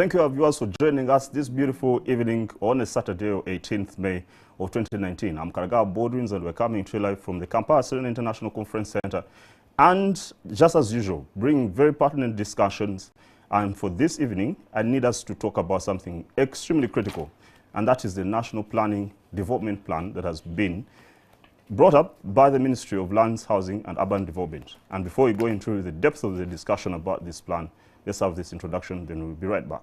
Thank you, our viewers, for joining us this beautiful evening on a Saturday, 18th May of 2019. I'm Karagaba, Baldwins, and we're coming to you live from the Kampala Serena International Conference Center. And just as usual, bringing very pertinent discussions. And for this evening, I need us to talk about something extremely critical, and that is the National Planning Development Plan that has been brought up by the Ministry of Lands, Housing and Urban Development. And before we go into the depth of the discussion about this plan, let's have this introduction, then we'll be right back.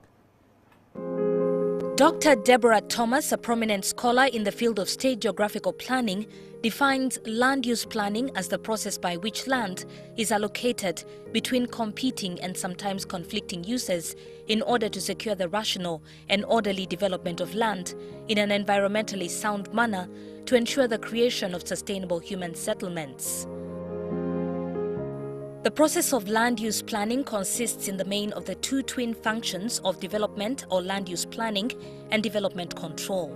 Dr. Deborah Thomas, a prominent scholar in the field of state geographical planning, defines land use planning as the process by which land is allocated between competing and sometimes conflicting uses in order to secure the rational and orderly development of land in an environmentally sound manner to ensure the creation of sustainable human settlements. The process of land use planning consists in the main of the two twin functions of development or land use planning and development control.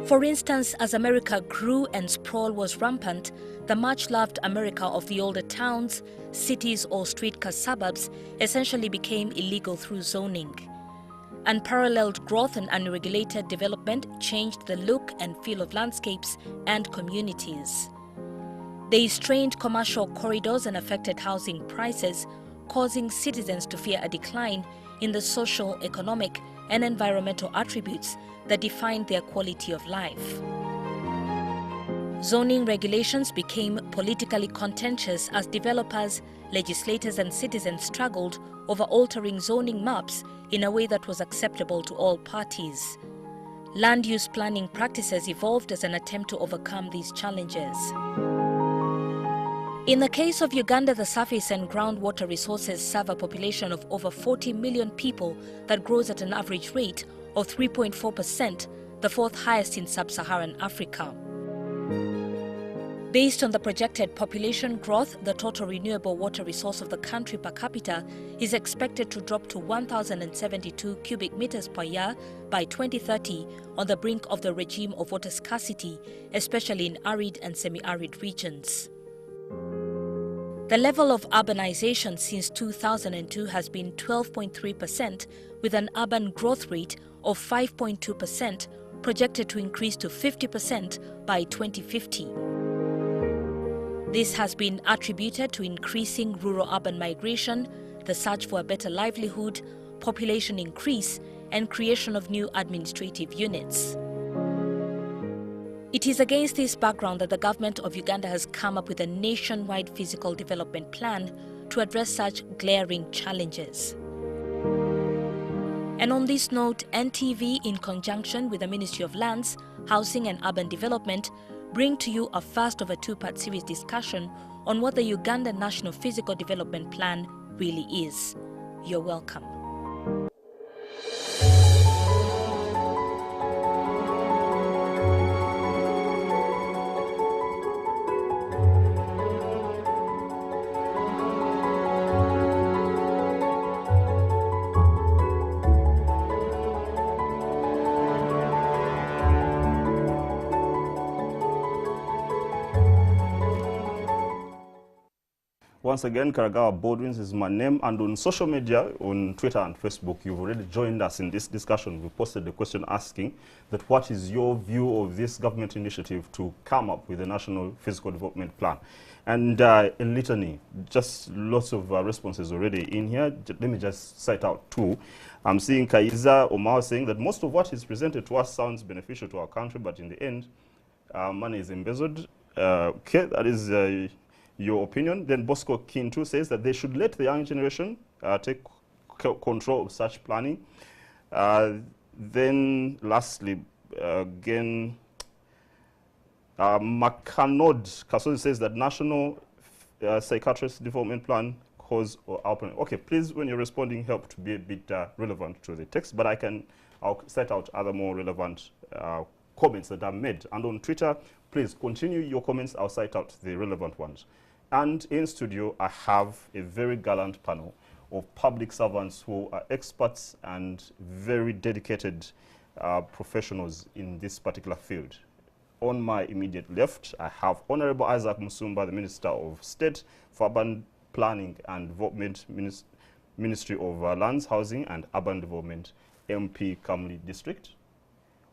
For instance, as America grew and sprawl was rampant, the much-loved America of the older towns, cities or streetcar suburbs essentially became illegal through zoning. Unparalleled growth and unregulated development changed the look and feel of landscapes and communities. They strained commercial corridors and affected housing prices, causing citizens to fear a decline in the social, economic, and environmental attributes that defined their quality of life. Zoning regulations became politically contentious as developers, legislators, and citizens struggled over altering zoning maps in a way that was acceptable to all parties. Land use planning practices evolved as an attempt to overcome these challenges. In the case of Uganda, the surface and groundwater resources serve a population of over 40 million people that grows at an average rate of 3.4%, the fourth highest in sub-Saharan Africa. Based on the projected population growth, the total renewable water resource of the country per capita is expected to drop to 1,072 cubic meters per year by 2030 on the brink of the regime of water scarcity, especially in arid and semi-arid regions. The level of urbanization since 2002 has been 12.3%, with an urban growth rate of 5.2%, projected to increase to 50% by 2050. This has been attributed to increasing rural-urban migration, the search for a better livelihood, population increase, and creation of new administrative units. It is against this background that the government of Uganda has come up with a nationwide physical development plan to address such glaring challenges. And on this note, NTV, in conjunction with the Ministry of Lands, Housing and Urban Development, bring to you a first of a two-part series discussion on what the Uganda National Physical Development Plan really is. You're welcome. Once again, Karagaba Baldwins is my name, and on social media, on Twitter and Facebook, you've already joined us in this discussion. We posted the question asking that what is your view of this government initiative to come up with a national physical development plan? And a litany, just lots of responses already in here. Let me just cite out two. I'm seeing Kaiza Omar saying that most of what is presented to us sounds beneficial to our country, but in the end, money is embezzled. Okay, that is your opinion. Then Bosco Kintu says that they should let the young generation take control of such planning. Then lastly, again, Makanod Kasodi says that National Psychiatrist Development Plan cause or outcome. Okay, please, when you're responding, help to be a bit relevant to the text, but I'll set out other more relevant comments that are made. And on Twitter, please continue your comments. I'll cite out the relevant ones. And in studio, I have a very gallant panel of public servants who are experts and very dedicated professionals in this particular field. On my immediate left, I have Honorable Isaac Musumba, the Minister of State for Urban Planning and Development, Ministry of Lands, Housing and Urban Development, MP Kamli District.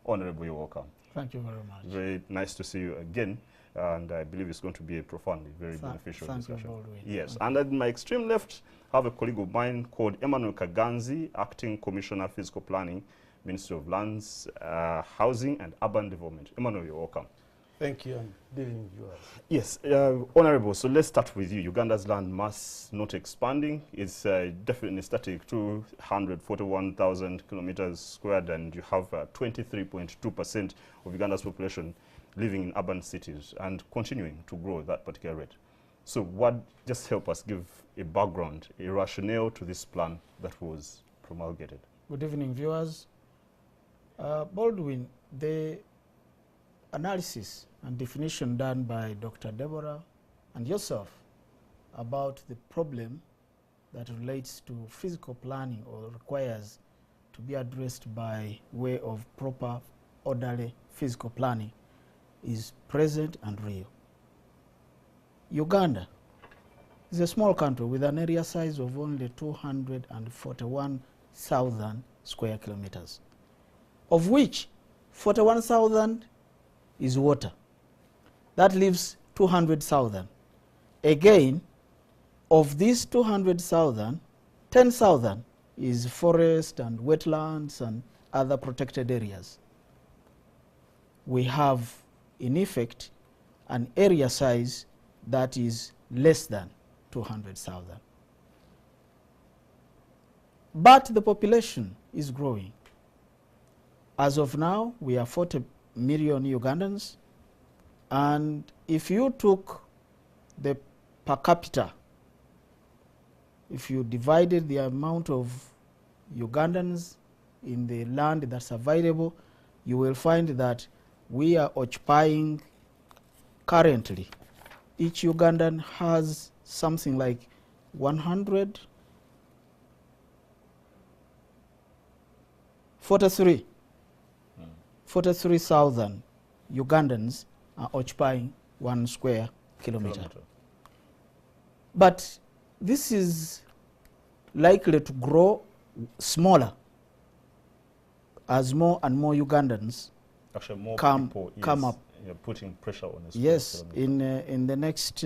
Honorable, you're welcome. Thank you very much. Very nice to see you again, and I believe it's going to be a profoundly very beneficial discussion. Yes, and at my extreme left, I have a colleague of mine called Emmanuel Kaganzi, Acting Commissioner, Physical Planning, Ministry of Lands, Housing and Urban Development. Emmanuel, you're welcome. Thank you, and dealing viewers. Yes, Honorable, so let's start with you. Uganda's land mass not expanding. It's definitely static, 241,000 kilometers squared, and you have 23.2% of Uganda's population living in urban cities and continuing to grow at that particular rate. So just help us give a background, a rationale to this plan that was promulgated. Good evening, viewers. Baldwin, the analysis and definition done by Dr. Deborah and yourself about the problem that relates to physical planning or requires to be addressed by way of proper, orderly physical planning is present and real. Uganda is a small country with an area size of only 241,000 square kilometers, of which 41,000 is water. That leaves 200,000. Again, of these 200,000, 10,000 is forest and wetlands and other protected areas. We have, in effect, an area size that is less than 200,000. But the population is growing. As of now, we are 40 million Ugandans, and if you took the per capita, if you divided the amount of Ugandans in the land that's available, you will find that we are occupying currently. Each Ugandan has something like 43,000 Ugandans are occupying 1 square kilometer. But this is likely to grow smaller as more and more Ugandans come up. You're putting pressure on us. Yes, in the next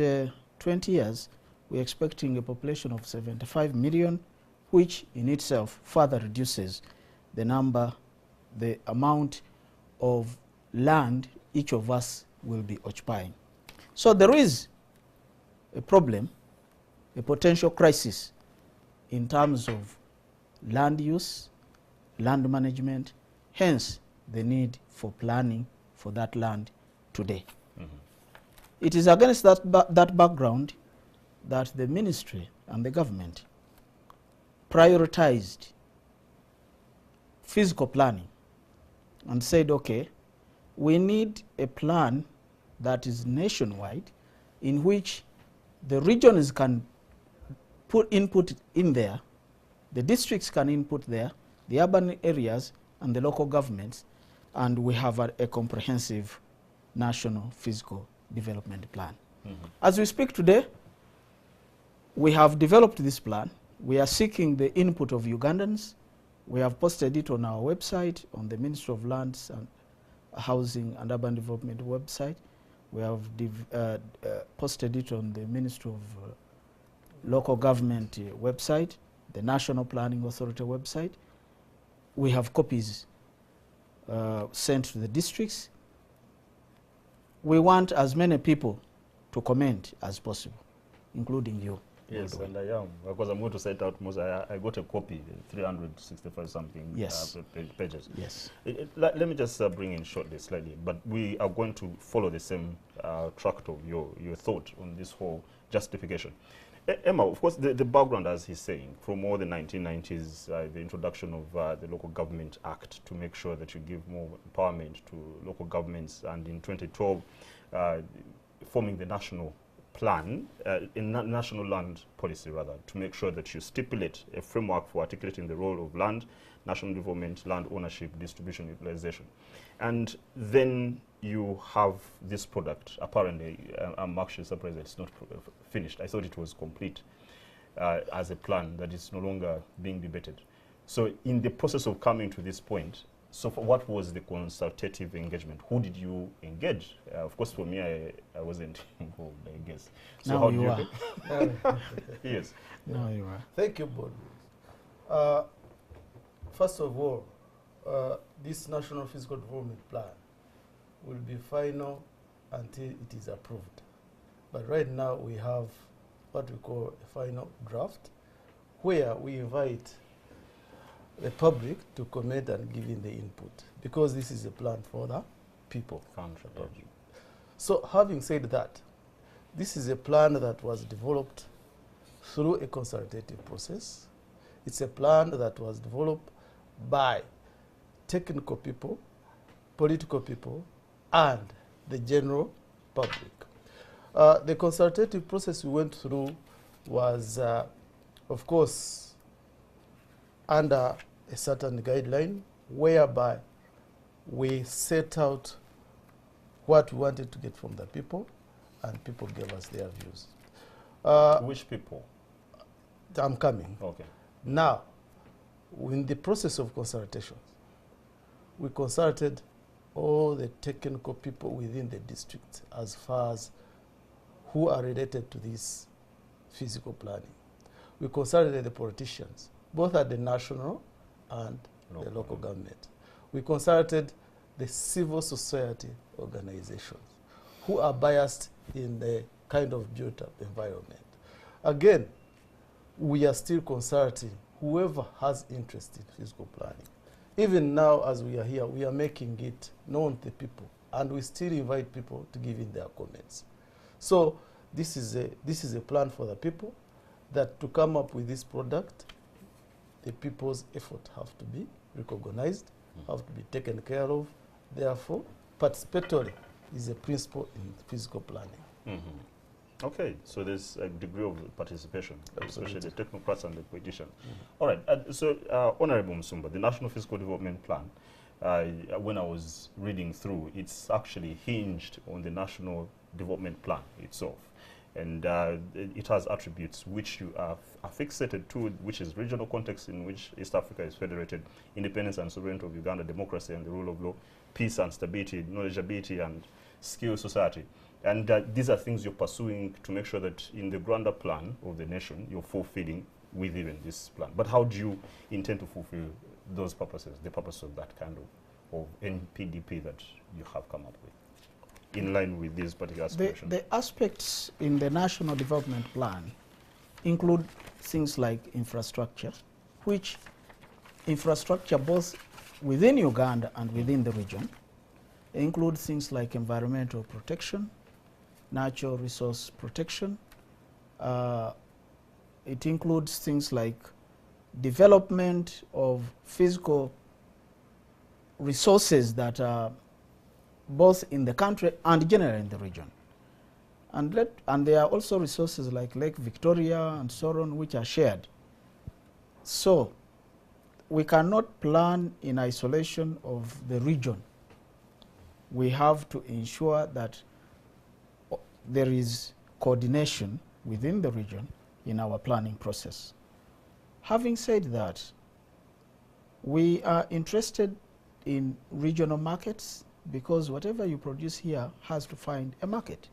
20 years, we're expecting a population of 75 million, which in itself further reduces the amount of land each of us will be occupying. So there is a problem, a potential crisis in terms of land use, land management, hence the need for planning for that land today. It is against that background that the ministry and the government prioritized physical planning and said, okay, we need a plan that is nationwide in which the regions can put input in there, the districts can input there, the urban areas and the local governments, and we have a comprehensive national physical development plan. As we speak today, we have developed this plan. We are seeking the input of Ugandans. We have posted it on our website, on the Ministry of Lands and Housing and Urban Development website. We have posted it on the Ministry of Local Government website, the National Planning Authority website. We have copies sent to the districts. We want as many people to comment as possible, including you. Yes, and I am, because I'm going to set out most. I got a copy, 365 something pages. Yes. Let me just bring in shortly slightly, but we are going to follow the same track of your thought on this whole justification. Emma, of course, the background, as he's saying, from all the 1990s, the introduction of the Local Government Act to make sure that you give more empowerment to local governments, and in 2012, forming the national plan, national land policy rather, to make sure that you stipulate a framework for articulating the role of land, national development, land ownership, distribution, utilization. And then you have this product. Apparently, I'm actually surprised that it's not finished. I thought it was complete. as a plan that is no longer being debated. So in the process of coming to this point, so what was the consultative engagement? Who did you engage? Of course, for me, I wasn't involved, I guess. So now how you did are. Yes. Now you are. Thank you, Baldwins. First of all, this National Physical Development Plan will be final until it is approved. But right now we have what we call a final draft, where we invite the public to comment and give in the input, because this is a plan for the people. So having said that, this is a plan that was developed through a consultative process. It's a plan that was developed by technical people, political people, and the general public. The consultative process we went through was, of course, under a certain guideline whereby we set out what we wanted to get from the people, and people gave us their views. Which people? I'm coming. Okay. Now, in the process of consultations, we consulted all the technical people within the district as far as who are related to this physical planning. We consulted the politicians, both at the national and the local government. We consulted the civil society organizations who are biased in the kind of built-up environment. Again, we are still consulting whoever has interest in physical planning. Even now, as we are here, we are making it known to people, and we still invite people to give in their comments. So this is a plan for the people, that to come up with this product, the people's effort have to be recognized, have to be taken care of. Therefore, participatory is a principle in physical planning. Mm-hmm. Okay, so there's a degree of participation, Absolutely. especially the technocrats and the politicians. All right, so Honorable Musumba, the National Physical Development Plan, when I was reading through, it's actually hinged on the National Development Plan itself. And it has attributes which you are fixated to, which is regional context in which East Africa is federated, independence and sovereignty of Uganda, democracy and the rule of law, peace and stability, knowledgeability and skill society. And these are things you're pursuing to make sure that in the grander plan of the nation, you're fulfilling with even this plan. But how do you intend to fulfill those purposes, the purpose of that kind of NPDP that you have come up with, in line with these particular aspirations? The aspects in the National Development Plan include things like infrastructure, which infrastructure both within Uganda and within the region include things like environmental protection, natural resource protection. It includes things like development of physical resources that are both in the country and generally in the region. And there are also resources like Lake Victoria and so on, which are shared. So we cannot plan in isolation of the region. We have to ensure that there is coordination within the region in our planning process. Having said that, we are interested in regional markets, because whatever you produce here has to find a market.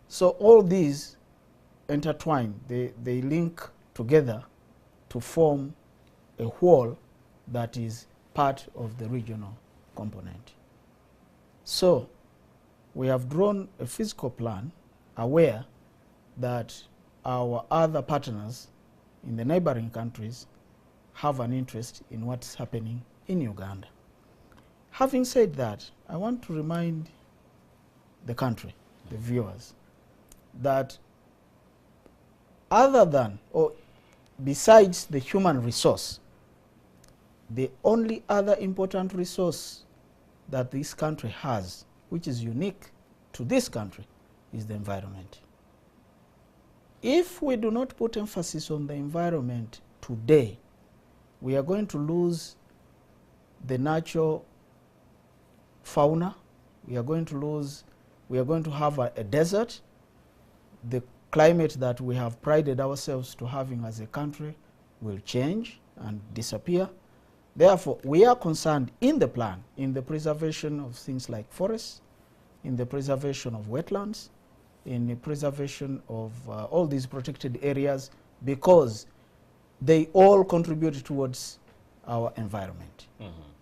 So all these intertwine, they link together to form a whole that is part of the regional component. So we have drawn a physical plan, aware that our other partners in the neighboring countries have an interest in what's happening in Uganda. Having said that, I want to remind the country, the viewers, that other than or besides the human resource, the only other important resource that this country has, which is unique to this country, is the environment. If we do not put emphasis on the environment today, we are going to lose the natural fauna. We are going to have a desert. The climate that we have prided ourselves to having as a country will change and disappear. Therefore, we are concerned in the plan, in the preservation of things like forests, in the preservation of wetlands, in the preservation of all these protected areas, because they all contribute towards our environment.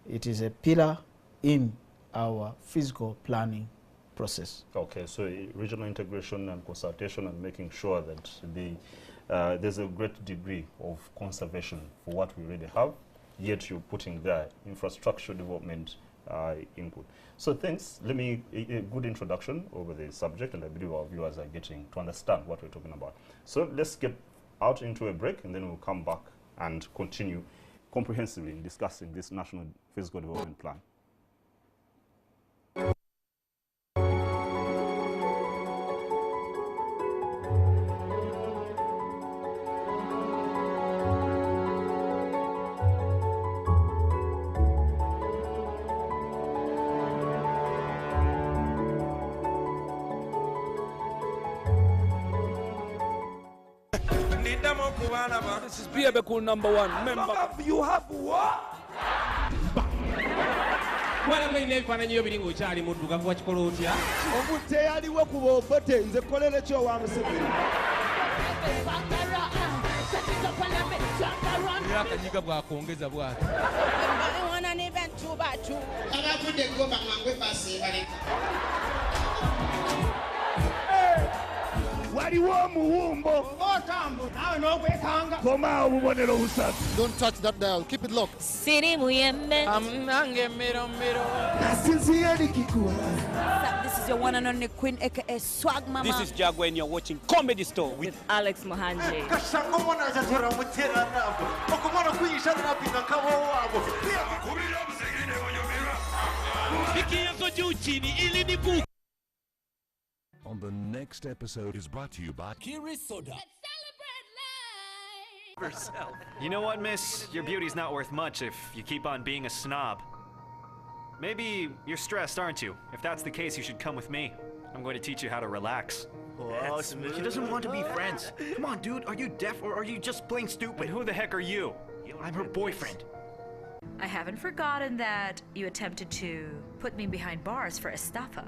It is a pillar in our physical planning process. Okay, so regional integration and consultation and making sure that there's a great degree of conservation for what we already have, yet you're putting there infrastructure development input. So thanks. Let me, a good introduction over the subject, and I believe our viewers are getting to understand what we're talking about. So let's get out into a break, and then we'll come back and continue comprehensively in discussing this National Physical Development Plan. This is Biebeku #1 member. You have what? Obute yaliwo ku bobote nze kolere kyo wa Museveni. Yakanyiga bwakwongeza bwati. Wana ne bantu batu. Abafudde gomba mwangwe basi baleka. Don't touch that dial, keep it locked. Siri muyembe. This is your one and only Queen aka Swag Mama. This is Jaguar and you're watching Comedy Store with Alex Mohanje. On the next episode is brought to you by Kiri Soda. You know what, miss? Your beauty's not worth much if you keep on being a snob. Maybe you're stressed, aren't you? If that's the case, you should come with me. I'm going to teach you how to relax. Oh, she doesn't want to be friends. Come on, dude, are you deaf or are you just plain stupid? And who the heck are you? I'm her boyfriend. I haven't forgotten that you attempted to put me behind bars for estafa.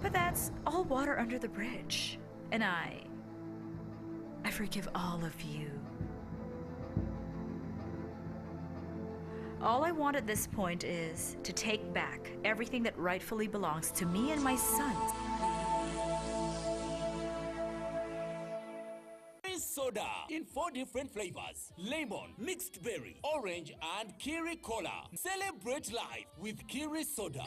But that's all water under the bridge. And I forgive all of you. All I want at this point is to take back everything that rightfully belongs to me and my sons. Soda in 4 different flavors: lemon, mixed berry, orange, and Kiri Cola. Celebrate life with Kiri Soda.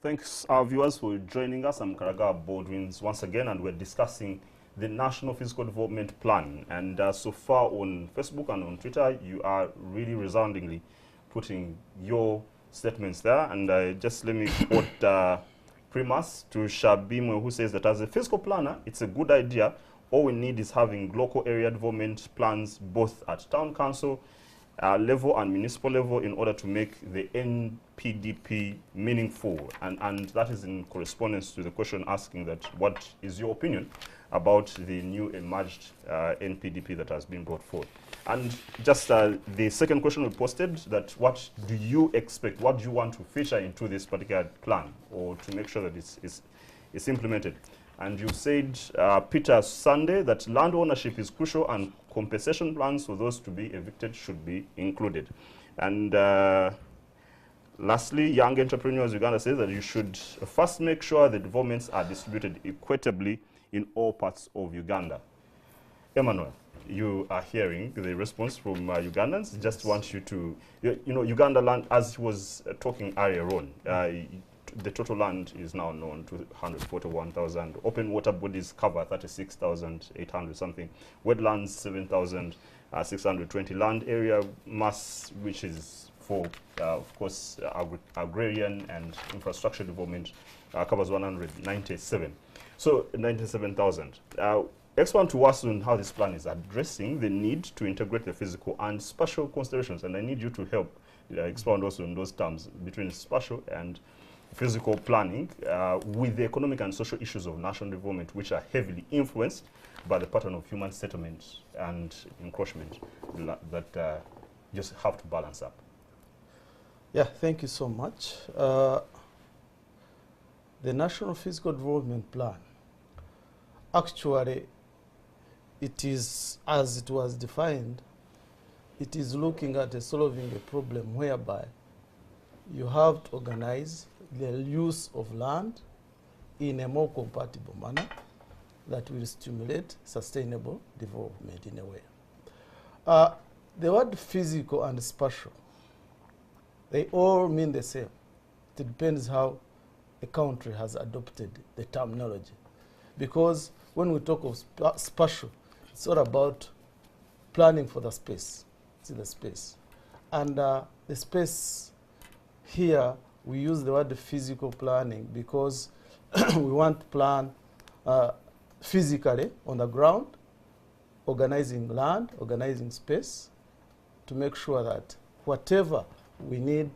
Thanks, our viewers, for joining us. I'm Karagaba Baldwins once again, and we're discussing the National Physical Development Plan. And so far on Facebook and on Twitter, you are really resoundingly putting your statements there. And just let me quote Primus to Shabimwe, who says that as a fiscal planner, it's a good idea. All we need is having local area development plans both at town council level and municipal level in order to make the NPDP meaningful. And that is in correspondence to the question asking that what is your opinion about the new emerged NPDP that has been brought forward. And just the second question we posted, that what do you expect, what do you want to feature into this particular plan or to make sure that it's implemented? And you said, Peter Sunday, that land ownership is crucial and compensation plans for those to be evicted should be included. And lastly, Young Entrepreneurs Uganda says that you should first make sure the developments are distributed equitably in all parts of Uganda. Emmanuel, you are hearing the response from Ugandans. Just want you to, you know, Uganda land, as he was talking earlier on, the total land is now known to 141,000. Open water bodies cover 36,800 something. Wetlands 7,620. Land area mass, which is for, of course, agrarian and infrastructure development, covers 197. So 97,000. Expand to us on how this plan is addressing the need to integrate the physical and spatial considerations, and I need you to help expound also on those terms between spatial and physical planning with the economic and social issues of national development, which are heavily influenced by the pattern of human settlement and encroachment that just have to balance up. Yeah, thank you so much. The National Physical Development Plan, actually, it is, as it was defined, it is looking at solving a problem whereby you have to organize the use of land in a more compatible manner that will stimulate sustainable development in a way. The word physical and spatial, they all mean the same. It depends how a country has adopted the terminology. Because when we talk of spatial, it's all about planning for the space. It's the space. And the space here, we use the word physical planning because we want to plan physically on the ground, organizing land, organizing space, to make sure that whatever we need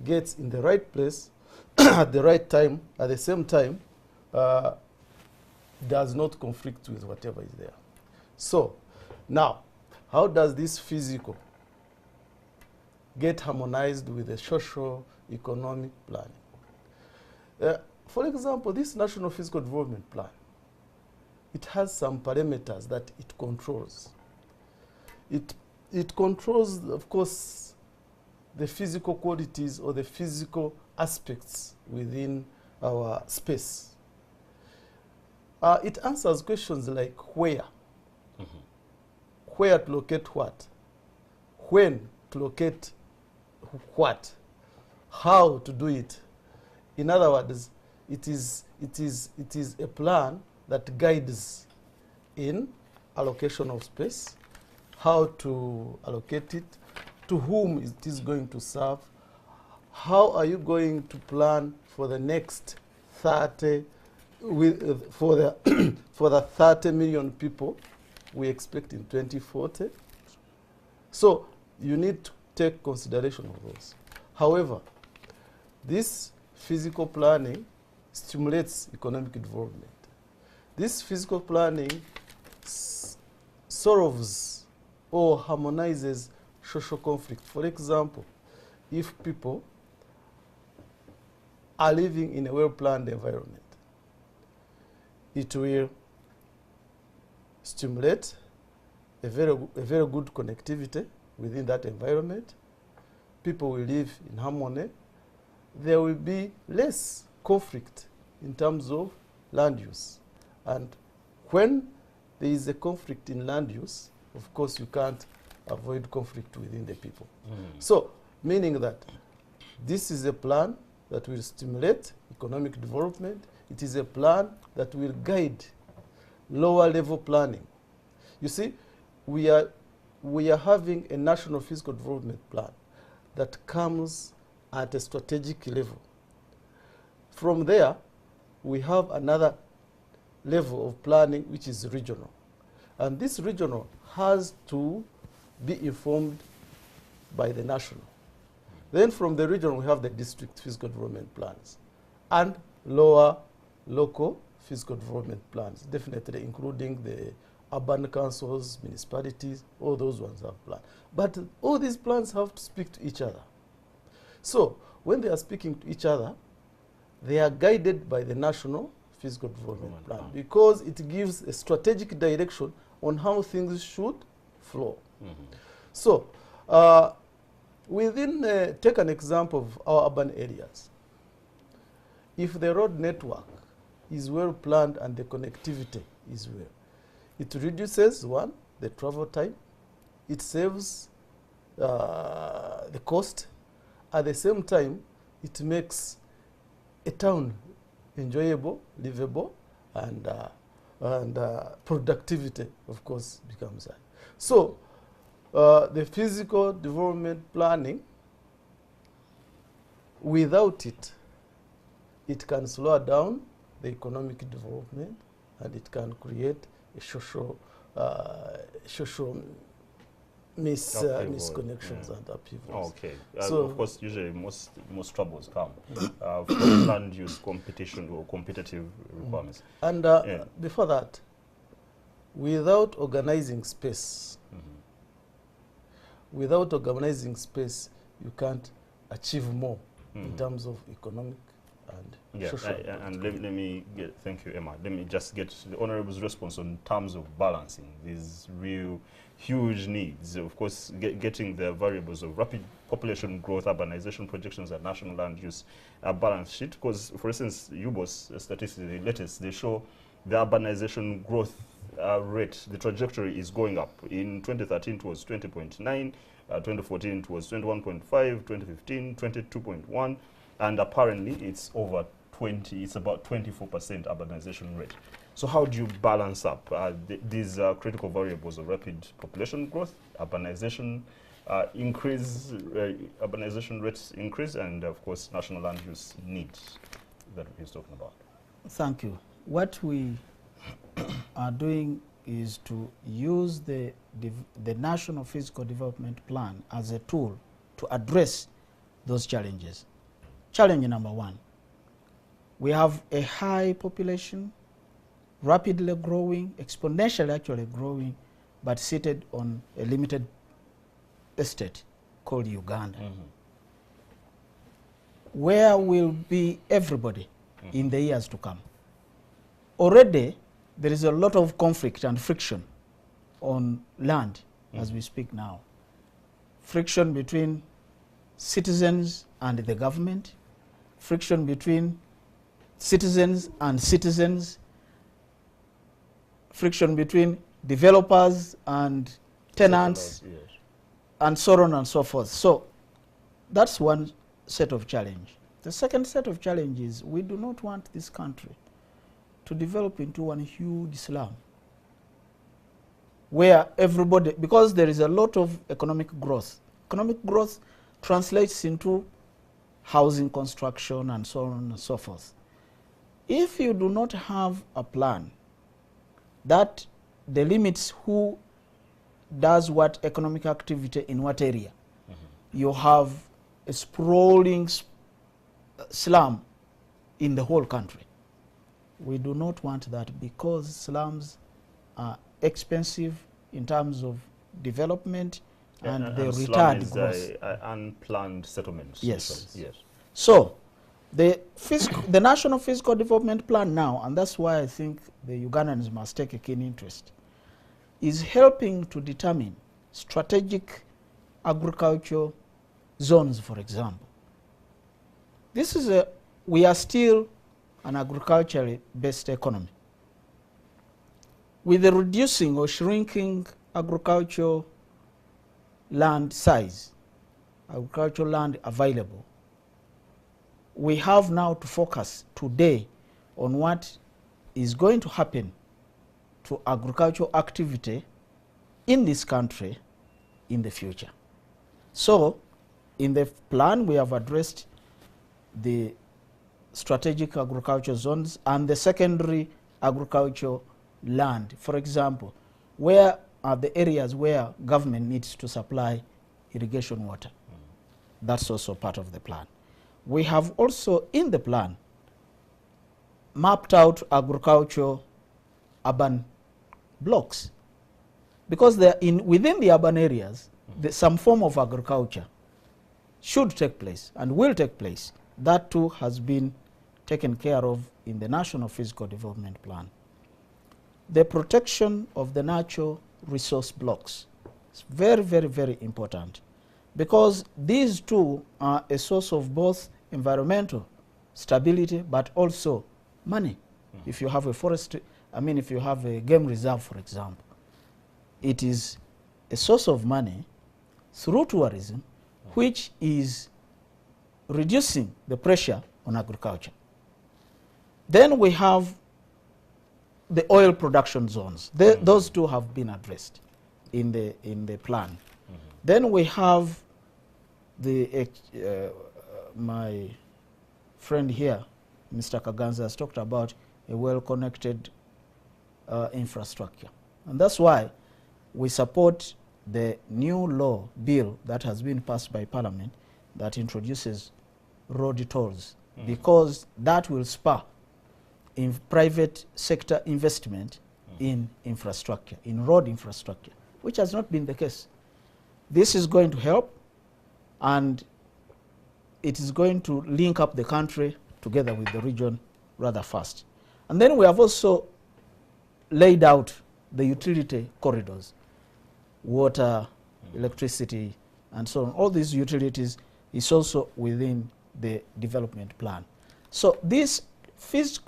gets in the right place at the right time, at the same time, does not conflict with whatever is there. So, now, how does this physical get harmonized with the social economic planning? For example, this National Physical Development Plan, it has some parameters that it controls. It controls, of course, the physical qualities or the physical aspects within our space. It answers questions like where. Where to locate what? When to locate what? How to do it? In other words, it is a plan that guides in allocation of space, how to allocate it, to whom it is going to serve, how are you going to plan for the next 30, for the 30 million people we expect in 2040. So you need to take consideration of those. However, this physical planning stimulates economic development. This physical planning solves or harmonizes social conflict. For example, if people are living in a well-planned environment, it will stimulate a very good connectivity within that environment. People will live in harmony. There will be less conflict in terms of land use. And when there is a conflict in land use, of course you can't avoid conflict within the people. So, meaning that this is a plan that will stimulate economic development. It is a plan that will guide lower level planning. You see, we are having a national physical development plan that comes at a strategic level. From there, we have another level of planning which is regional. And this regional has to be informed by the national. Then from the region, we have the district physical development plans and lower local physical development plans, definitely including the urban councils, municipalities, all those ones have plans. But all these plans have to speak to each other. So when they are speaking to each other, they are guided by the national physical development plan because it gives a strategic direction on how things should flow. So take an example of our urban areas. If the road network is well planned and the connectivity is well, it reduces, one, the travel time, it saves the cost, at the same time, it makes a town enjoyable, livable, and productivity, of course, becomes high. So the physical development planning, without it, it can slow down the economic development, and it can create a social misconnections and upheavals. Okay. So of course, usually most troubles come from land use competition or competitive requirements. And before that, without organizing space, you can't achieve more in terms of economic and social. And let me thank you, Emma. Let me just get the Honorable's response on terms of balancing these real huge needs. Of course, getting the variables of rapid population growth, urbanization projections, and national land use balance sheet. Because, for instance, UBOS statistics, the latest, they show the urbanization growth rate, the trajectory is going up. In 2013, it was 20.9, 2014, it was 21.5, 2015, 22.1, and apparently it's over 20, it's about 24% urbanization rate. So how do you balance up these critical variables of rapid population growth, urbanization increase, urbanization rates increase, and of course national land use needs that he's talking about? Thank you. What we are doing is to use the National Physical Development Plan as a tool to address those challenges. Challenge number one, we have a high population, rapidly growing, exponentially actually growing, but seated on a limited estate called Uganda. Where will be everybody in the years to come? Already, there is a lot of conflict and friction on land as we speak now. Friction between citizens and the government, friction between citizens and citizens, friction between developers and tenants, and so on and so forth. So that's one set of challenge. The second set of challenges, we do not want this country to develop into one huge slum where everybody, because there is a lot of economic growth. Economic growth translates into housing construction and so on and so forth. If you do not have a plan that delimits who does what economic activity in what area, you have a sprawling slum in the whole country. We do not want that because slums are expensive in terms of development and they retard growth. Unplanned settlements. Yes. Yes. So the National Physical Development Plan now, and that's why I think the Ugandans must take a keen interest, is helping to determine strategic agricultural zones, for example. This is we are still an agriculturally based economy. With the reducing or shrinking agricultural land size, agricultural land available, we have now to focus today on what is going to happen to agricultural activity in this country in the future. So, in the plan, we have addressed the strategic agricultural zones and the secondary agricultural land. For example, where are the areas where government needs to supply irrigation water? That's also part of the plan. We have also in the plan mapped out agricultural urban blocks, because they're within the urban areas, some form of agriculture should take place and will take place. That too has been taken care of in the National Physical Development Plan. The protection of the natural resource blocks is very, very, very important, because these two are a source of both environmental stability but also money. If you have a forest, if you have a game reserve, for example, it is a source of money through tourism, which is reducing the pressure on agriculture. Then we have the oil production zones. Those two have been addressed in the plan. Then we have the my friend here, Mr. Kaganzi, has talked about a well-connected infrastructure. And that's why we support the new law bill that has been passed by Parliament that introduces road tolls, because that will spur in private sector investment in infrastructure, in road infrastructure, which has not been the case. This is going to help, and it is going to link up the country together with the region rather fast. And then we have also laid out the utility corridors, water, electricity, and so on. All these utilities is also within the development plan. So this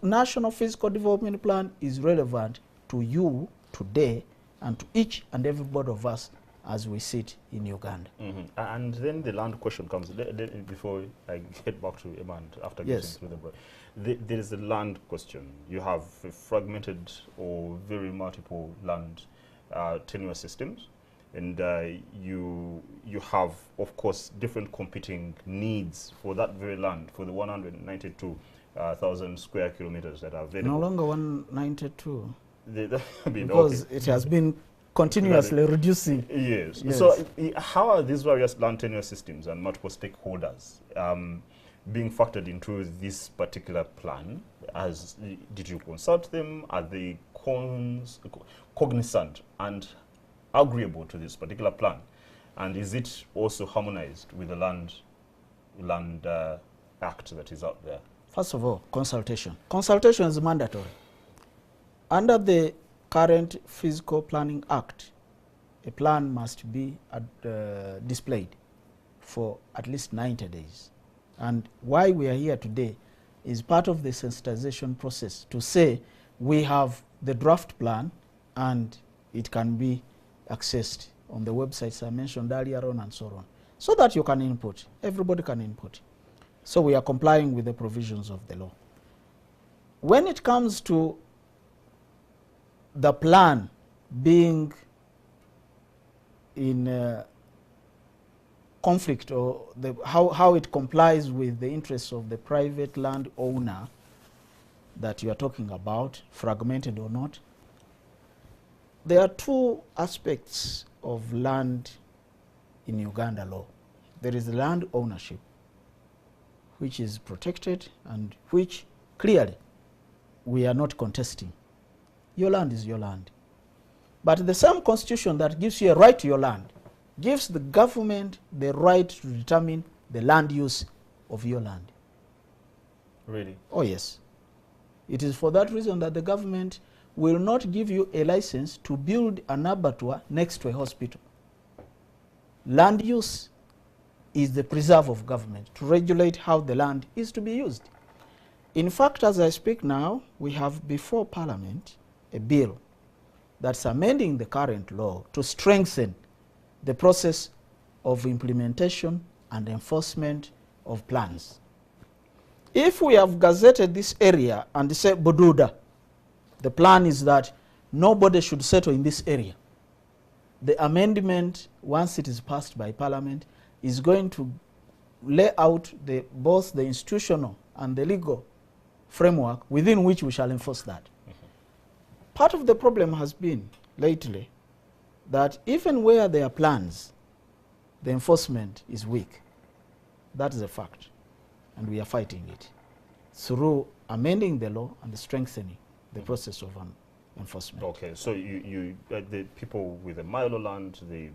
National Physical Development Plan is relevant to you today and to each and every one of us as we sit in Uganda. And then the land question comes. Before I get back to Emma and after getting through the break, there is the land question. You have fragmented or very multiple land tenure systems, and you have, of course, different competing needs for that very land, for the 192,000 square kilometers that are available. No longer 192. Because it has been continuously reducing. Yes. So how are these various land tenure systems and multiple stakeholders being factored into this particular plan? Did you consult them? Are they cognizant and agreeable to this particular plan? And is it also harmonized with the Land Act that is out there? First of all, consultation. Consultation is mandatory. Under the current Physical Planning Act, a plan must be displayed for at least 90 days. And why we are here today is part of the sensitization process to say we have the draft plan and it can be accessed on the websites I mentioned earlier on and so on, so that you can input, everybody can input. So we are complying with the provisions of the law. When it comes to the plan being in conflict, or how it complies with the interests of the private land owner that you are talking about, fragmented or not, there are two aspects of land in Uganda law. There is land ownership, which is protected and which clearly we are not contesting. Your land is your land. But the same constitution that gives you a right to your land gives the government the right to determine the land use of your land. Really? Oh yes. It is for that reason that the government will not give you a license to build an abattoir next to a hospital. Land use is the preserve of government to regulate how the land is to be used. In fact, as I speak now, we have before Parliament a bill that's amending the current law to strengthen the process of implementation and enforcement of plans. If we have gazetted this area and say Bududa, the plan is that nobody should settle in this area. The amendment, once it is passed by Parliament, is going to lay out both the institutional and the legal framework within which we shall enforce that. Part of the problem has been lately that even where there are plans, the enforcement is weak. That is a fact, and we are fighting it through amending the law and strengthening the process of enforcement. Okay, so the people with the Milo land, the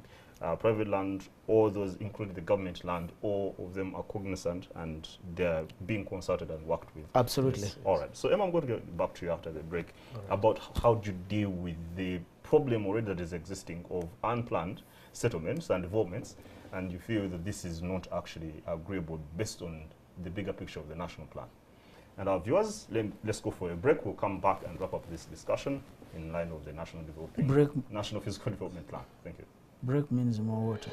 private land, all those, including the government land, all of them are cognizant and they're being consulted and worked with. Absolutely. Yes. All right. So Emma, I'm going to get back to you after the break about how do you deal with the problem already that is existing of unplanned settlements and developments, and you feel that this is not actually agreeable based on the bigger picture of the national plan. And our viewers, let's go for a break. We'll come back and wrap up this discussion in line of the National Physical Development Plan. Thank you. Break means more water.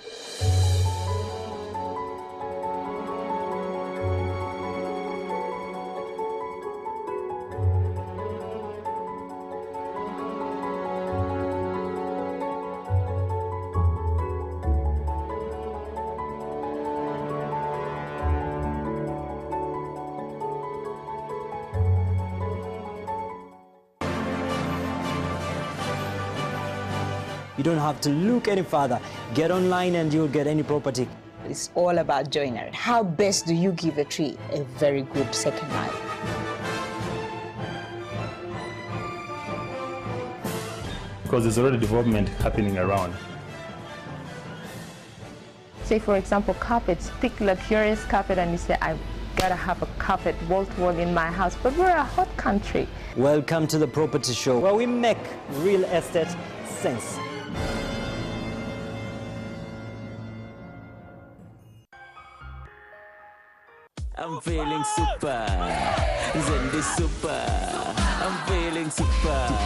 You don't have to look any further. Get online and you'll get any property. It's all about joinery. How best do you give a tree a very good second life? Because there's already development happening around. Say, for example, carpets. Pick luxurious carpet and you say, I've got to have a carpet wall-to-wall in my house. But we're a hot country. Welcome to the property show, where we make real estate sense. I'm feeling super. Zendi super. I'm feeling super.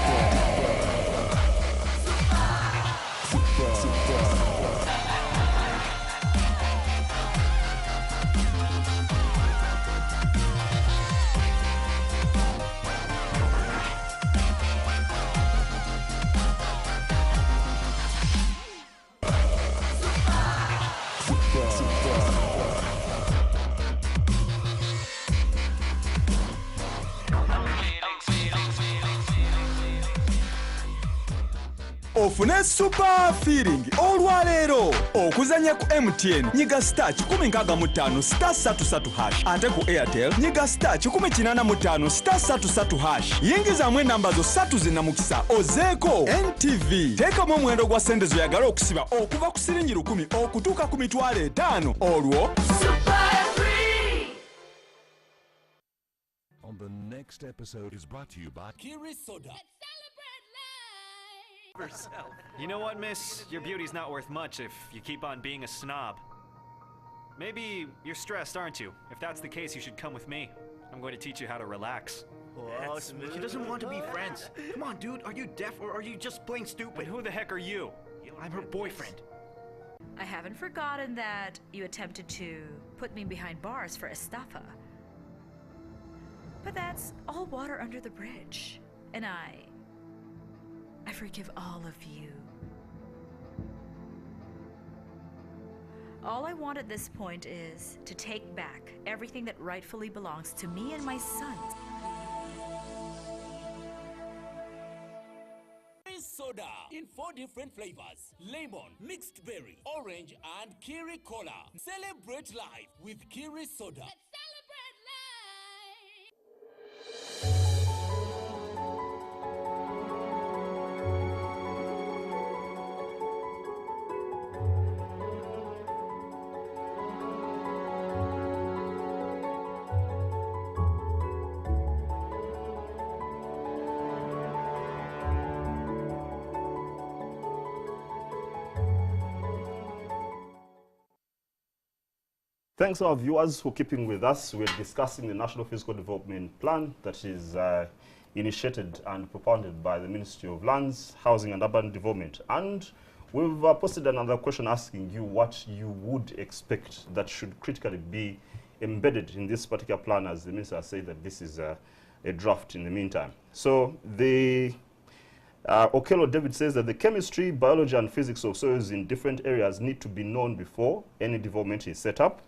Ofune super feeling olwaleero okuzanya ku MTN nyiga star 165 star 33 hash ate ku Airtel nyiga star 185 star 33 hash yingizaamu enamba zo 3 zinnamukisa ozeeko NTV teekamu omuwendo gwa sente zoyagala okusiba okuva ku siringi 10 okutuuka ku mitwalo 5 olwo On the next episode is brought to you by Kiri Soda. You know what, miss? Your beauty's not worth much if you keep on being a snob. Maybe you're stressed, aren't you? If that's the case, you should come with me. I'm going to teach you how to relax. Oh, she doesn't want to be friends. Come on, dude, are you deaf or are you just plain stupid? And who the heck are you? I'm her boyfriend. I haven't forgotten that you attempted to put me behind bars for estafa. But that's all water under the bridge. And I forgive all of you. All I want at this point is to take back everything that rightfully belongs to me and my sons. Soda in 4 different flavors: lemon, mixed berry, orange, and Kiri Cola. Celebrate life with Kiri Soda. Thanks our viewers for keeping with us. We're discussing the National Physical Development Plan that is initiated and propounded by the Ministry of Lands, Housing and Urban Development. And we've posted another question asking you what you would expect that should critically be embedded in this particular plan, as the Minister has said that this is a draft in the meantime. So the Okello David says that the chemistry, biology and physics of soils in different areas need to be known before any development is set up.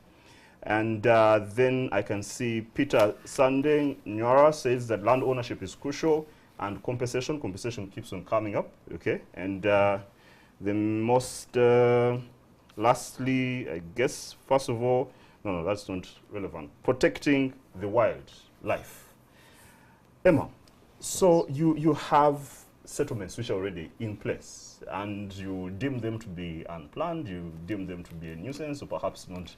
And then I can see Peter Sandeng Nyora says that land ownership is crucial and compensation keeps on coming up, okay? And the most, lastly, I guess, first of all, no, that's not relevant, protecting the wildlife. Emma, so you have settlements which are already in place and you deem them to be unplanned, you deem them to be a nuisance or perhaps not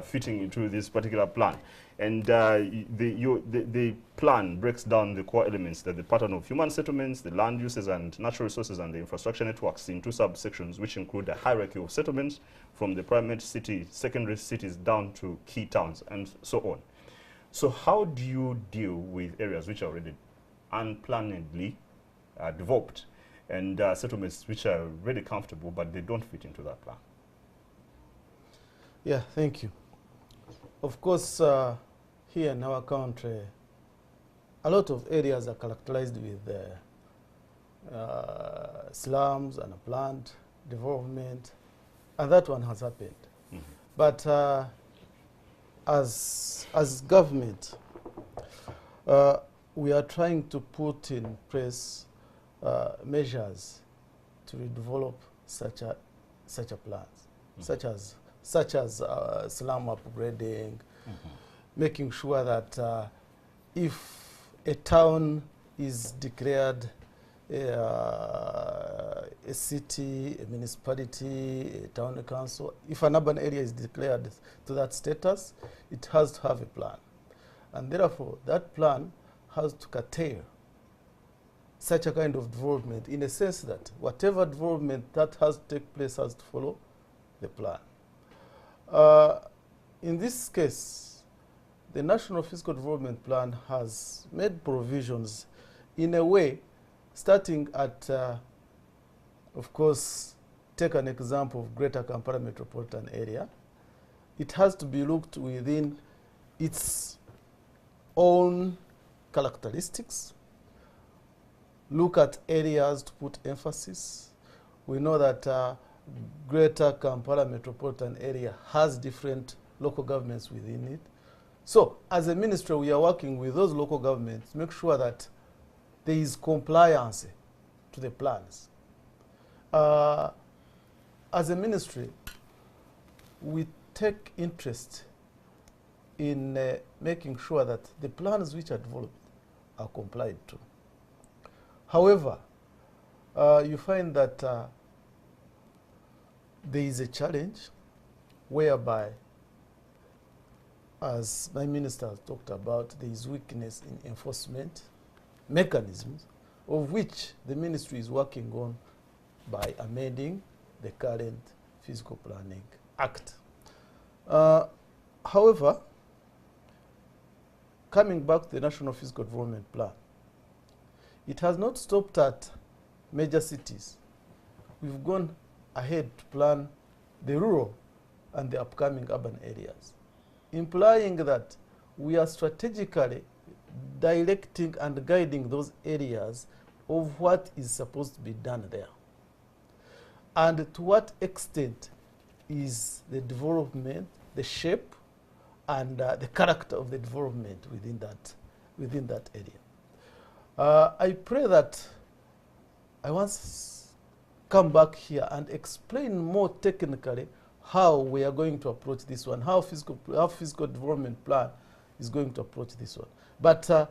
fitting into this particular plan. And the plan breaks down the core elements, that the pattern of human settlements, the land uses and natural resources, and the infrastructure networks into subsections, which include a hierarchy of settlements from the primate city, secondary cities down to key towns, and so on. So how do you deal with areas which are already unplannedly developed and settlements which are really comfortable but they don't fit into that plan? Yeah, thank you. Of course, here in our country, a lot of areas are characterized with slums and planned development, and that one has happened. Mm-hmm. But as government, we are trying to put in place measures actually develop such a plans, such as slum upgrading, making sure that if a town is declared a city, a municipality, a town council, if an urban area is declared to that status, it has to have a plan. And therefore, that plan has to curtail such a kind of development in a sense that whatever development that has to take place has to follow the plan. In this case, the National Fiscal Development Plan has made provisions in a way, starting at, of course, take an example of Greater Kampala Metropolitan Area. It has to be looked within its own characteristics, look at areas to put emphasis. We know that Greater Kampala Metropolitan Area has different local governments within it. So, as a ministry, we are working with those local governments to make sure that there is compliance to the plans. As a ministry, we take interest in making sure that the plans which are developed are complied to. However, you find that there is a challenge whereby, as my minister has talked about, there is weakness in enforcement mechanisms, of which the ministry is working on by amending the current Fiscal Planning Act. However, coming back to the National Fiscal Development Plan, it has not stopped at major cities. We've gone ahead to plan the rural and the upcoming urban areas, implying that we are strategically directing and guiding those areas of what is supposed to be done there. And to what extent is the development, the shape, and the character of the development within that area. I pray that I once come back here and explain more technically how we are going to approach this one, how fiscal development plan is going to approach this one. But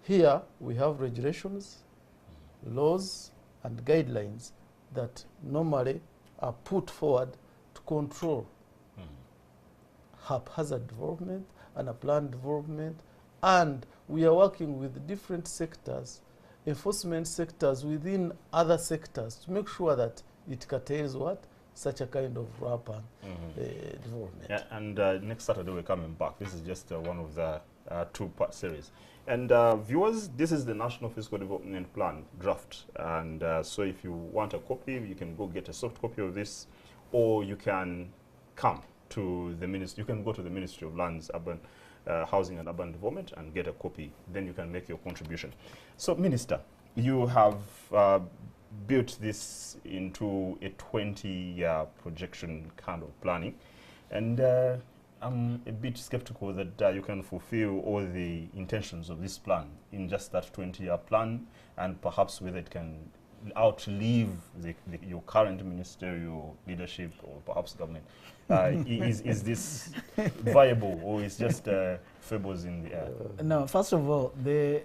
here we have regulations, laws, and guidelines that normally are put forward to control haphazard development and a planned development. And we are working with different sectors, enforcement sectors within other sectors, to make sure that it curtails what? Such a kind of rampant development. Yeah, and next Saturday we're coming back. This is just one of the two-part series. And viewers, this is the National Fiscal Development Plan draft. And so if you want a copy, you can go get a soft copy of this, or you can come to the ministry. You can go to the Ministry of Lands, Urban Housing and Urban Development and get a copy. Then you can make your contribution. So, Minister, you have built this into a 20-year projection kind of planning. And I'm a bit skeptical that you can fulfill all the intentions of this plan in just that 20-year plan, and perhaps whether it can outlive your current ministerial leadership or perhaps government. Is this viable, or is just fables in the air? No, first of all, the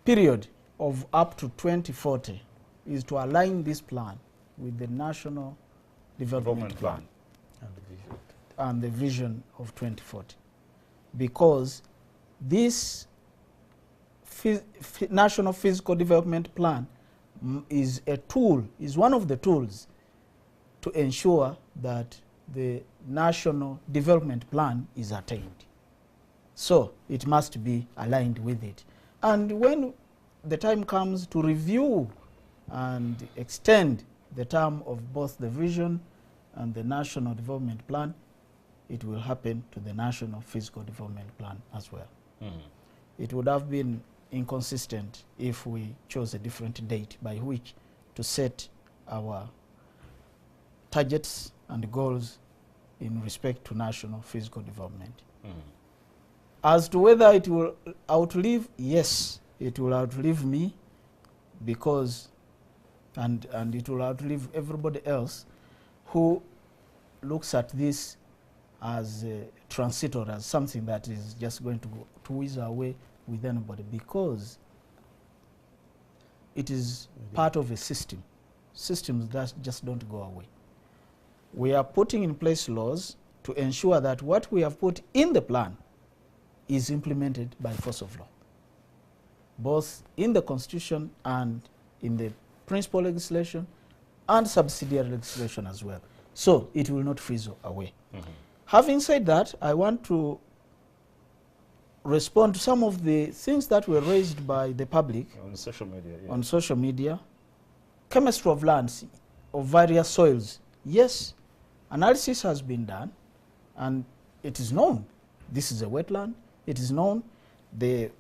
period of up to 2040 is to align this plan with the National Development Plan and the vision of 2040. Because this National Fiscal Development Plan is a tool, is one of the tools to ensure that the National Development Plan is attained. So it must be aligned with it. And when the time comes to review and extend the term of both the vision and the National Development Plan, it will happen to the National Fiscal Development Plan as well. It would have been inconsistent if we chose a different date by which to set our targets and goals in respect to national fiscal development. As to whether it will outlive, yes, it will outlive me, because and it will outlive everybody else who looks at this as transitory, as something that is just going to go to whiz away with anybody, because it is part of a system. Systems that just don't go away. We are putting in place laws to ensure that what we have put in the plan is implemented by force of law, both in the Constitution and in the principal legislation and subsidiary legislation as well. So it will not fizzle away. Having said that, I want to respond to some of the things that were raised by the public on social media. Yeah. On social media. Chemistry of lands, of various soils. Yes, analysis has been done, and it is known this is a wetland. It is known the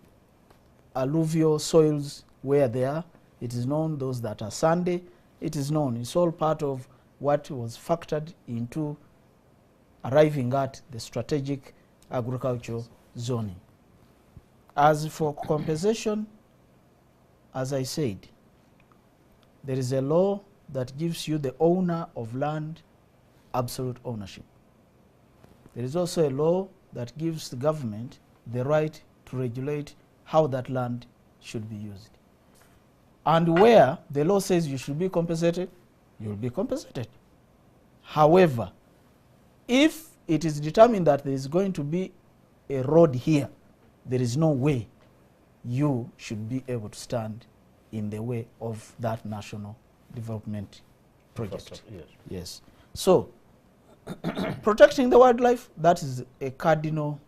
alluvial soils where they are. It is known those that are sandy. It is known. It's all part of what was factored into arriving at the strategic agricultural zoning. As for compensation, as I said, there is a law that gives you the owner of land absolute ownership. There is also a law that gives the government the right to regulate how that land should be used. And where the law says you should be compensated, you will be compensated. However, if it is determined that there is going to be a road here, there is no way you should be able to stand in the way of that national development project. Yes. Yes. So, protecting the wildlife, that is a cardinal,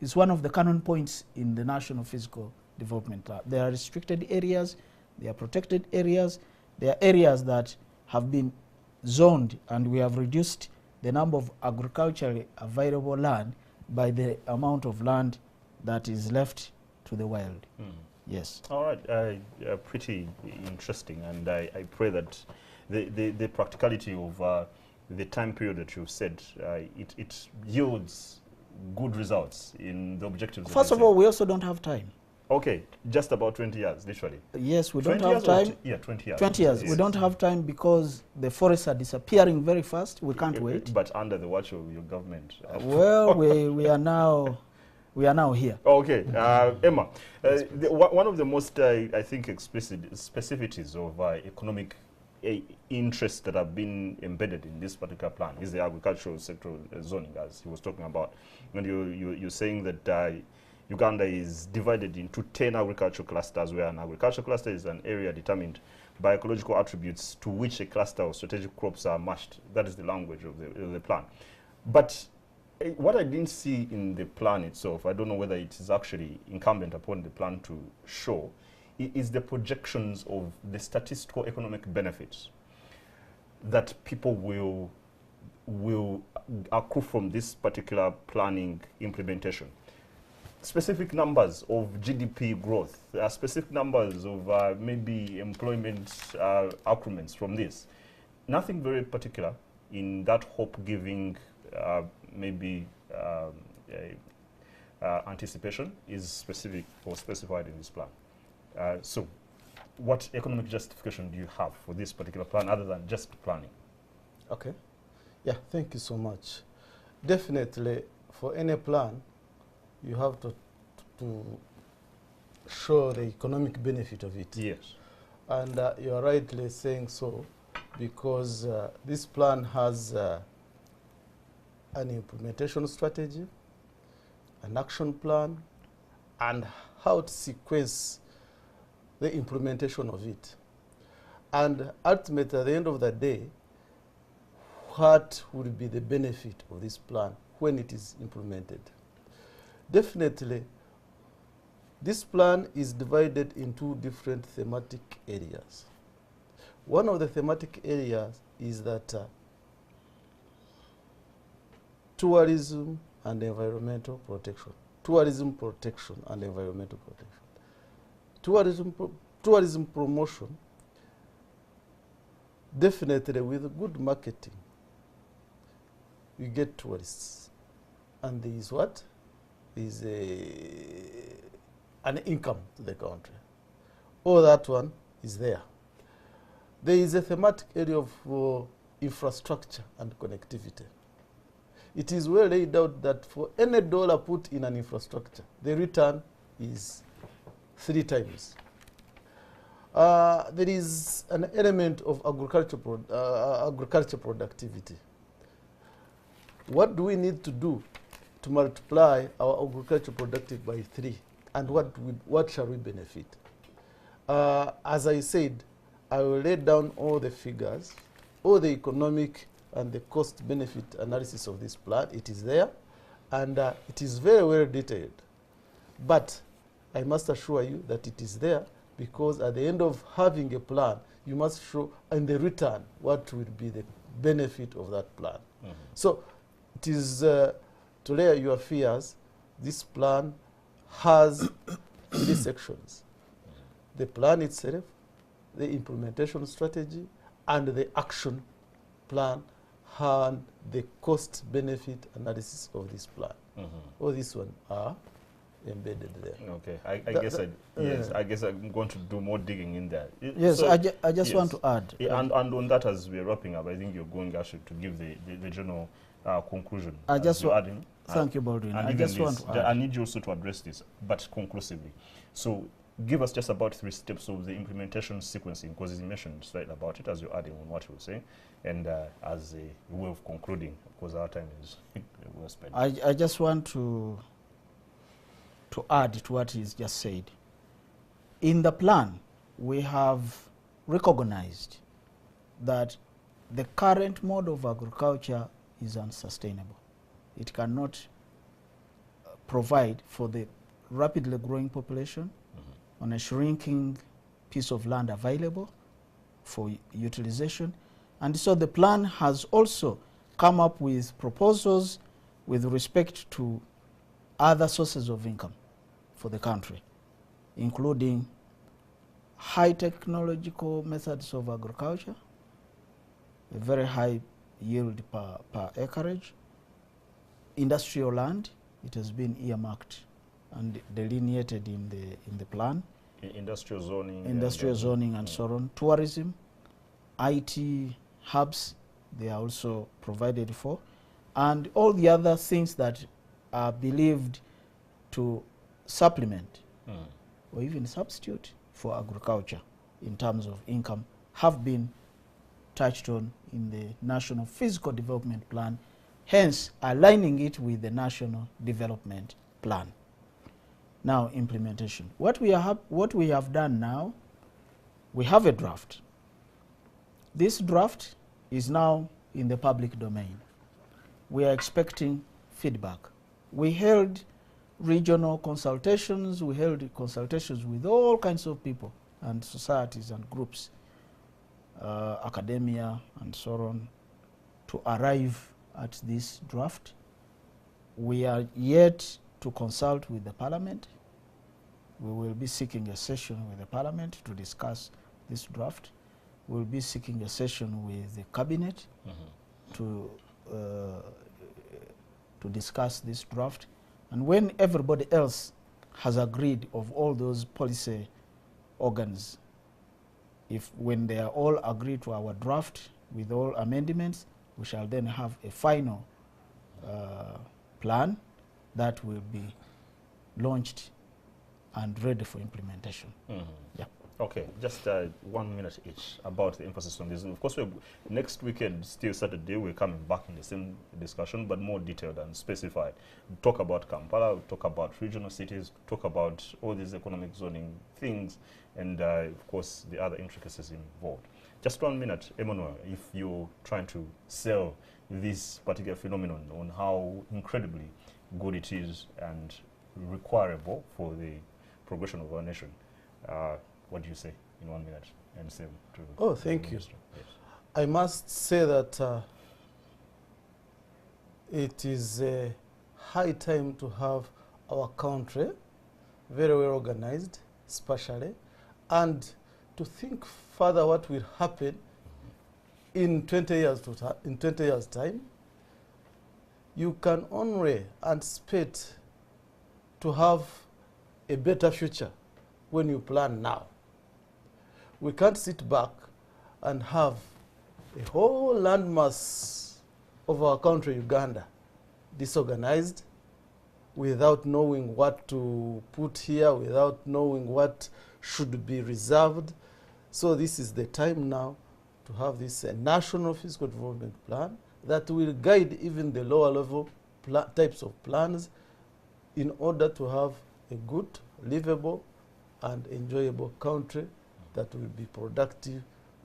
is one of the canon points in the National Physical Development Plan. There are restricted areas, there are protected areas, there are areas that have been zoned, and we have reduced the number of agriculturally available land by the amount of land that is left to the wild. Yes. All right. Pretty interesting, and I pray that the practicality of the time period that you've said, it yields good results in the objectives. First of all, we also don't have time. Okay, just about 20 years, literally. Yes, we don't have time. Yeah, 20 years. 20 years. Yes. We don't have time because the forests are disappearing very fast. We can't wait. But under the watch of your government. Well, we are now here. Okay, Emma, one of the most, I think, explicit specificities of economic interests that have been embedded in this particular plan is the agricultural sector zoning, as he was talking about. And you're saying that Uganda is divided into 10 agricultural clusters, where an agricultural cluster is an area determined by ecological attributes to which a cluster of strategic crops are matched. That is the language of the plan. But what I didn't see in the plan itself, I don't know whether it is actually incumbent upon the plan to show, is the projections of the statistical economic benefits that people will accrue from this particular planning implementation. Specific numbers of GDP growth, specific numbers of maybe employment accruements from this. Nothing very particular in that hope-giving maybe anticipation is specific or specified in this plan. So what economic justification do you have for this particular plan other than just planning? Okay. Yeah, thank you so much. Definitely, for any plan, you have to show the economic benefit of it. Yes. And you are rightly saying so, because this plan has an implementation strategy, an action plan, and how to sequence the implementation of it. And ultimately, at the end of the day, what would be the benefit of this plan when it is implemented? Definitely, this plan is divided into different thematic areas. One of the thematic areas is that tourism and environmental protection. Tourism protection and environmental protection. Tourism promotion, definitely with good marketing, you get tourists. And there is what? There is an income to the country. All that one is there. there is a thematic area of infrastructure and connectivity. It is well laid out that for any dollar put in an infrastructure, the return is 3 times. There is an element of agriculture productivity. What do we need to do to multiply our agriculture productivity by 3? And what shall we benefit? As I said, I will lay down all the figures, all the economic and the cost-benefit analysis of this plan. It is there, and it is very well detailed. But I must assure you that it is there because at the end of having a plan, you must show in the return what will be the benefit of that plan. So it is to lay your fears. This plan has 3 sections: the plan itself, the implementation strategy, and the action plan, and the cost-benefit analysis of this plan. All these ones are embedded there. Okay, I guess I'm going to do more digging in there. Yes, so I just want to add. And on that, as we're wrapping up, I think you're going actually to give the general conclusion. I just want thank you, Baldwin. I just want to add. I need you also to address this, but conclusively. So give us just about 3 steps of the implementation sequencing, because you mentioned slightly about it as you're adding on what you were saying, and as a way of concluding, because our time is well spent. I just want to add to what he's just said. In the plan, we have recognized that the current mode of agriculture is unsustainable. It cannot provide for the rapidly growing population on a shrinking piece of land available for utilization. And so the plan has also come up with proposals with respect to other sources of income for the country, including high technological methods of agriculture, a very high yield per acreage, industrial land. It has been earmarked and delineated in the plan. Industrial zoning. Industrial zoning and so on. Tourism, IT hubs, they are also provided for. And all the other things that are believed to supplement or even substitute for agriculture in terms of income have been touched on in the National Physical Development Plan, hence aligning it with the National Development Plan. Now, implementation. What we have done now, we have a draft. This draft is now in the public domain. We are expecting feedback. We held regional consultations, we held consultations with all kinds of people and societies and groups, academia and so on, to arrive at this draft. We are yet to consult with the Parliament. We will be seeking a session with the Parliament to discuss this draft. We will be seeking a session with the Cabinet to discuss this draft. And when everybody else has agreed of all those policy organs, when they are all agreed to our draft with all amendments, we shall then have a final plan that will be launched and ready for implementation. Yeah. Okay, just 1 minute each about the emphasis on this. Of course, next weekend, still Saturday, we're coming back in the same discussion, but more detailed and specified. We'll talk about Kampala, we'll talk about regional cities, we'll talk about all these economic zoning things, and of course, the other intricacies involved. Just 1 minute, Emmanuel, if you're trying to sell this particular phenomenon on how incredibly good it is and requireable for the progression of our nation, what do you say in 1 minute and say to Oh, thank you. Yes. I must say that it is a high time to have our country very well organized, spatially, and to think further what will happen in 20 years' time. You can only anticipate to have a better future when you plan now. We can't sit back and have a whole landmass of our country, Uganda, disorganized, without knowing what to put here, without knowing what should be reserved. So this is the time now to have this national fiscal development plan that will guide even the lower level types of plans in order to have a good, livable, and enjoyable country that will be productive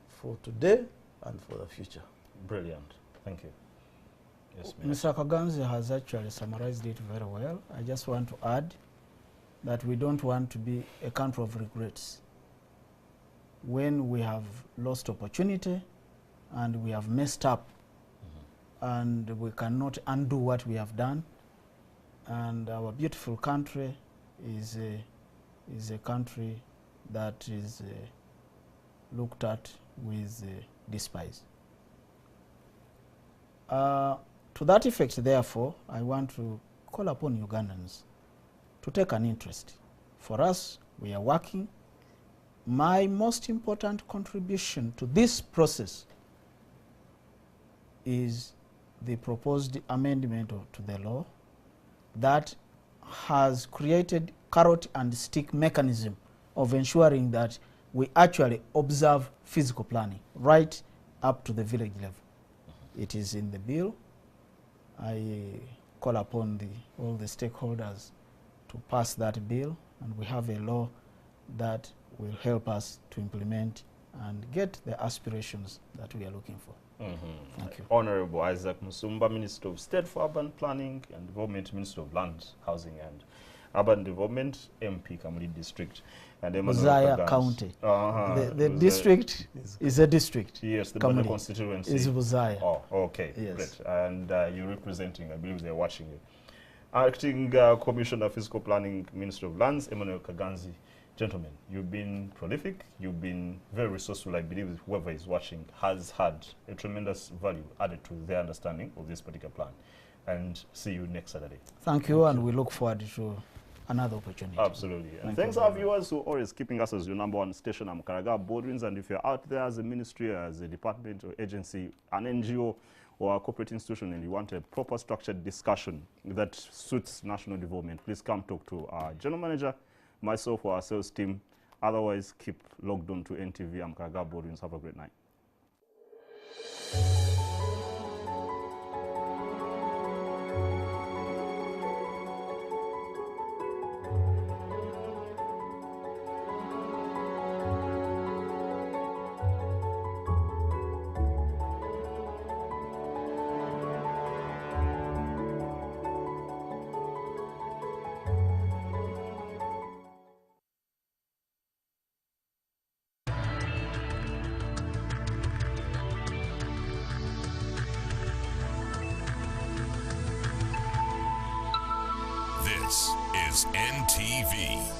for today and for the future. Brilliant. Thank you. Yes, Mr. Kaganzi has actually summarized it very well. I just want to add that we don't want to be a country of regrets. When we have lost opportunity and we have messed up, and we cannot undo what we have done, and our beautiful country is a country that is looked at with despise. To that effect, therefore, I want to call upon Ugandans to take an interest. For us, we are working. My most important contribution to this process is the proposed amendment to the law that has created carrot and stick mechanism of ensuring that we actually observe physical planning right up to the village level. It is in the bill. I call upon all the stakeholders to pass that bill, and we have a law that will help us to implement and get the aspirations that we are looking for. Thank you. Honorable Isaac Musumba, Minister of State for Urban Planning and Development, Minister of Land, Housing and Urban Development, MP Kamuli District, and Buzaya County. The district is a district. Yes, the Kamuli constituency is Buzaya. Oh, okay, yes. Great. And you're representing, I believe they're watching you. Acting Commissioner of Physical Planning, Minister of Lands, Emmanuel Kaganzi. Gentlemen, you've been prolific, you've been very resourceful. I believe whoever is watching has had a tremendous value added to their understanding of this particular plan. And see you next Saturday. Thank you, and we look forward to another opportunity. Absolutely. And thanks our viewers who are always keeping us as your #1 station. I'm Karagaba Baldwins, and if you're out there as a ministry, as a department or agency, an NGO or a corporate institution, and you want a proper structured discussion that suits national development, please come talk to our general manager, myself, or our sales team. Otherwise, keep logged on to NTV. I'm Karagaba Baldwins. Have a great night. This is NTV.